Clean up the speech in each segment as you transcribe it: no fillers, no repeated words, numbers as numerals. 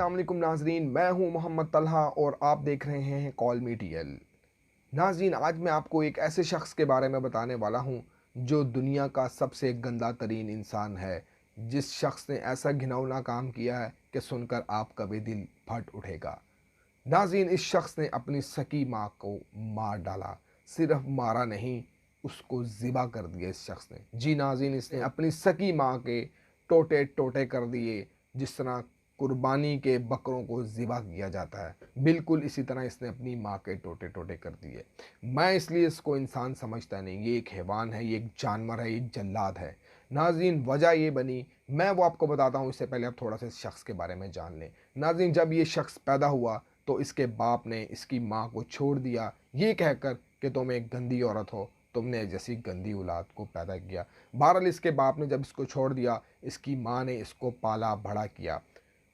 अस्सलाम वालेकुम नाजरीन, मैं हूं मोहम्मद तलहा और आप देख रहे हैं कॉल मी टीएल। नाजरीन, आज मैं आपको एक ऐसे शख्स के बारे में बताने वाला हूं जो दुनिया का सबसे गंदा तरीन इंसान है। जिस शख्स ने ऐसा घिनौना काम किया है कि सुनकर आपका भी दिल फट उठेगा। नाज़रीन, इस शख्स ने अपनी सकी माँ को मार डाला। सिर्फ मारा नहीं, उसको ज़िबा कर दिया इस शख्स ने। जी नाज़रीन, इसने अपनी सकी माँ के टोटे टोटे कर दिए, जिस तरह कुर्बानी के बकरों को ज़िबा किया जाता है, बिल्कुल इसी तरह इसने अपनी माँ के टोटे टोटे कर दिए। मैं इसलिए इसको इंसान समझता नहीं, ये एक हैवान है, ये एक जानवर है, ये एक जल्लाद है। नाज़रीन, वजह ये बनी, मैं वो आपको बताता हूँ, इससे पहले आप थोड़ा सा इस शख्स के बारे में जान लें। नाज़रीन, जब ये शख्स पैदा हुआ तो इसके बाप ने इसकी माँ को छोड़ दिया, ये कहकर कि तुम एक गंदी औरत हो, तुमने जैसी गंदी औलाद को पैदा किया। बहरहाल इसके बाप ने जब इसको छोड़ दिया, इसकी माँ ने इसको पाला बड़ा किया।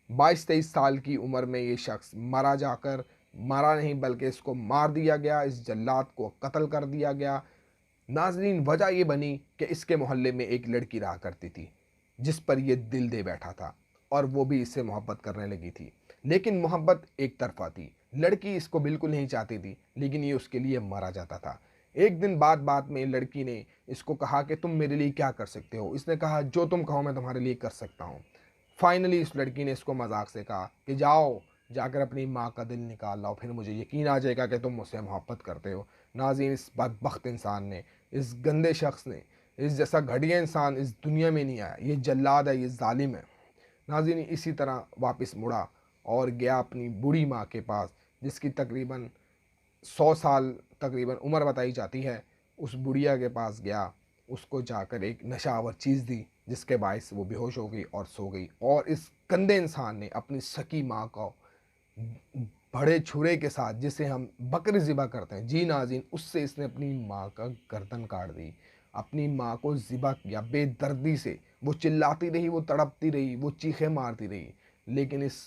22-23 साल की उम्र में ये शख्स मरा नहीं बल्कि इसको मार दिया गया, इस जल्लाद को कत्ल कर दिया गया। नाजरीन, वजह ये बनी कि इसके मोहल्ले में एक लड़की रहा करती थी, जिस पर यह दिल दे बैठा था और वो भी इससे मोहब्बत करने लगी थी। लेकिन मोहब्बत एक तरफा थी, लड़की इसको बिल्कुल नहीं चाहती थी, लेकिन ये उसके लिए मरा जाता था। एक दिन बात बात में लड़की ने इसको कहा कि तुम मेरे लिए क्या कर सकते हो। इसने कहा, जो तुम कहो मैं तुम्हारे लिए कर सकता हूँ। फाइनली इस लड़की ने इसको मजाक से कहा कि जाओ, जाकर अपनी माँ का दिल निकाल लाओ, फिर मुझे यकीन आ जाएगा कि तुम मुझसे मोहब्बत करते हो। नाज़रीन, इस बदबख्त इंसान ने, इस गंदे शख्स ने, इस जैसा घटिया इंसान इस दुनिया में नहीं आया। ये जल्लाद है, ये जालिम है। नाज़रीन, इसी तरह वापस मुड़ा और गया अपनी बूढ़ी माँ के पास, जिसकी तकरीबन 100 साल तकरीबन उम्र बताई जाती है। उस बुढ़िया के पास गया, उसको जाकर एक नशावर चीज़ दी, जिसके बायस वो बेहोश हो गई और सो गई। और इस गंदे इंसान ने अपनी सकी माँ को बड़े छुरे के साथ, जिसे हम बकरी ज़िबा करते हैं, जी नाज़रीन, उससे इसने अपनी माँ का गर्दन काट दी। अपनी माँ को ज़िबा किया बेदर्दी से। वो चिल्लाती रही, वो तड़पती रही, वो चीखें मारती रही, लेकिन इस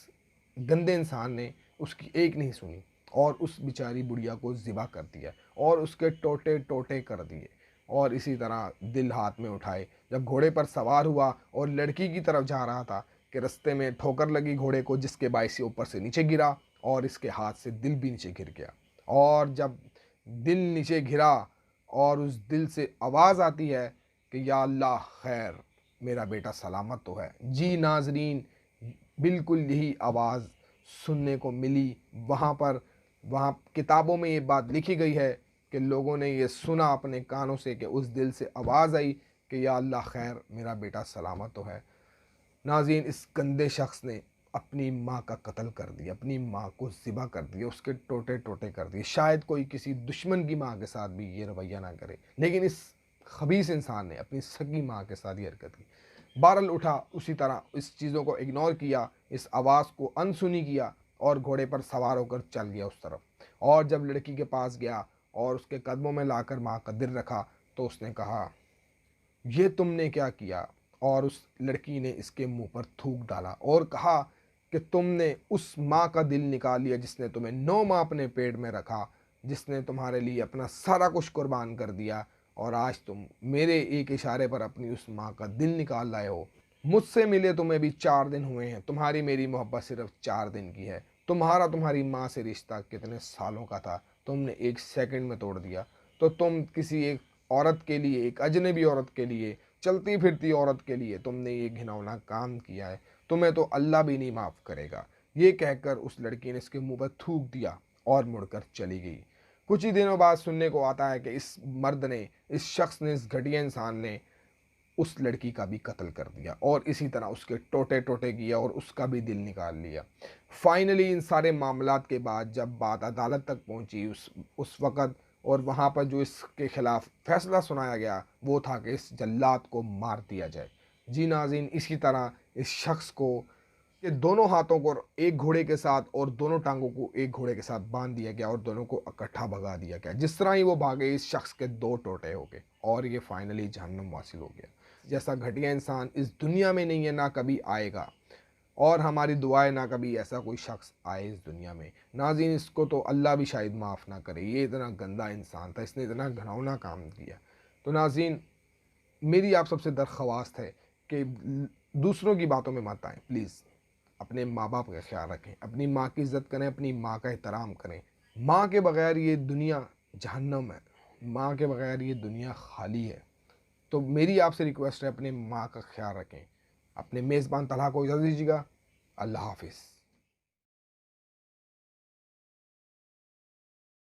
गंदे इंसान ने उसकी एक नहीं सुनी और उस बेचारी बुढ़िया को ज़िबा कर दिया और उसके टोटे टोटे कर दिए। और इसी तरह दिल हाथ में उठाए, जब घोड़े पर सवार हुआ और लड़की की तरफ जा रहा था कि रास्ते में ठोकर लगी घोड़े को, जिसके बायस से ऊपर से नीचे गिरा और इसके हाथ से दिल भी नीचे गिर गया। और जब दिल नीचे गिरा और उस दिल से आवाज़ आती है कि या अल्लाह, खैर मेरा बेटा सलामत तो है। जी नाजरीन, बिल्कुल यही आवाज़ सुनने को मिली वहाँ पर। वहाँ किताबों में ये बात लिखी गई है कि लोगों ने ये सुना अपने कानों से कि उस दिल से आवाज़ आई कि या अल्लाह, खैर मेरा बेटा सलामत तो है। नाज़रीन, इस गंदे शख्स ने अपनी माँ का कत्ल कर दिया, अपनी माँ को ज़िबा कर दिया, उसके टोटे टोटे कर दिए। शायद कोई किसी दुश्मन की माँ के साथ भी ये रवैया ना करे, लेकिन इस खबीस इंसान ने अपनी सगी माँ के साथ ये हरकत की। बहरहाल उठा, उसी तरह इस चीज़ों को इग्नोर किया, इस आवाज़ को अनसुनी किया और घोड़े पर सवार होकर चल गया उस तरफ। और जब लड़की के पास गया और उसके कदमों में लाकर माँ का दिल रखा, तो उसने कहा, ये तुमने क्या किया। और उस लड़की ने इसके मुंह पर थूक डाला और कहा कि तुमने उस माँ का दिल निकाल लिया जिसने तुम्हें 9 माह अपने पेट में रखा, जिसने तुम्हारे लिए अपना सारा कुछ कुर्बान कर दिया, और आज तुम मेरे एक इशारे पर अपनी उस माँ का दिल निकाल लाए हो। मुझसे मिले तुम्हें भी 4 दिन हुए हैं, तुम्हारी मेरी मोहब्बत सिर्फ 4 दिन की है। तुम्हारी माँ से रिश्ता कितने सालों का था, तुमने एक सेकंड में तोड़ दिया। तो तुम किसी एक औरत के लिए, एक अजनबी औरत के लिए, चलती फिरती औरत के लिए तुमने ये घिनौना काम किया है, तुम्हें तो अल्लाह भी नहीं माफ़ करेगा। ये कहकर उस लड़की ने इसके मुंह पर थूक दिया और मुड़कर चली गई। कुछ ही दिनों बाद सुनने को आता है कि इस मर्द ने, इस शख्स ने, इस घटिया इंसान ने उस लड़की का भी कत्ल कर दिया और इसी तरह उसके टोटे टोटे किया और उसका भी दिल निकाल लिया। फाइनली इन सारे मामलात के बाद जब बात अदालत तक पहुंची उस वक़्त, और वहाँ पर जो इसके ख़िलाफ़ फ़ैसला सुनाया गया वो था कि इस जल्लाद को मार दिया जाए। जी नाज़रीन, इसी तरह इस शख्स को के दोनों हाथों को एक घोड़े के साथ और दोनों टांगों को एक घोड़े के साथ बांध दिया गया और दोनों को इकट्ठा भगा दिया गया। जिस तरह ही वो भागे, इस शख्स के 2 टोटे हो गए और ये फाइनली जहन्नम वासिल हो गया। जैसा घटिया इंसान इस दुनिया में नहीं है, ना कभी आएगा, और हमारी दुआएं ना कभी ऐसा कोई शख्स आए इस दुनिया में। नाज़रीन, इसको तो अल्लाह भी शायद माफ़ ना करे, ये इतना गंदा इंसान था, इसने इतना घिनौना काम किया। तो नाज़रीन, मेरी आप सबसे दरख्वास्त है कि दूसरों की बातों में मत आएँ प्लीज़। अपने माँ बाप का ख्याल रखें, अपनी माँ की इज़्ज़त करें, अपनी माँ का एहतराम करें। माँ के बगैर ये दुनिया जहन्नम है, माँ के बगैर ये दुनिया खाली है। तो मेरी आपसे रिक्वेस्ट है, अपने माँ का ख्याल रखें। अपने मेज़बान तलहा को इजाज़त दीजिएगा। अल्लाह हाफ़िज़।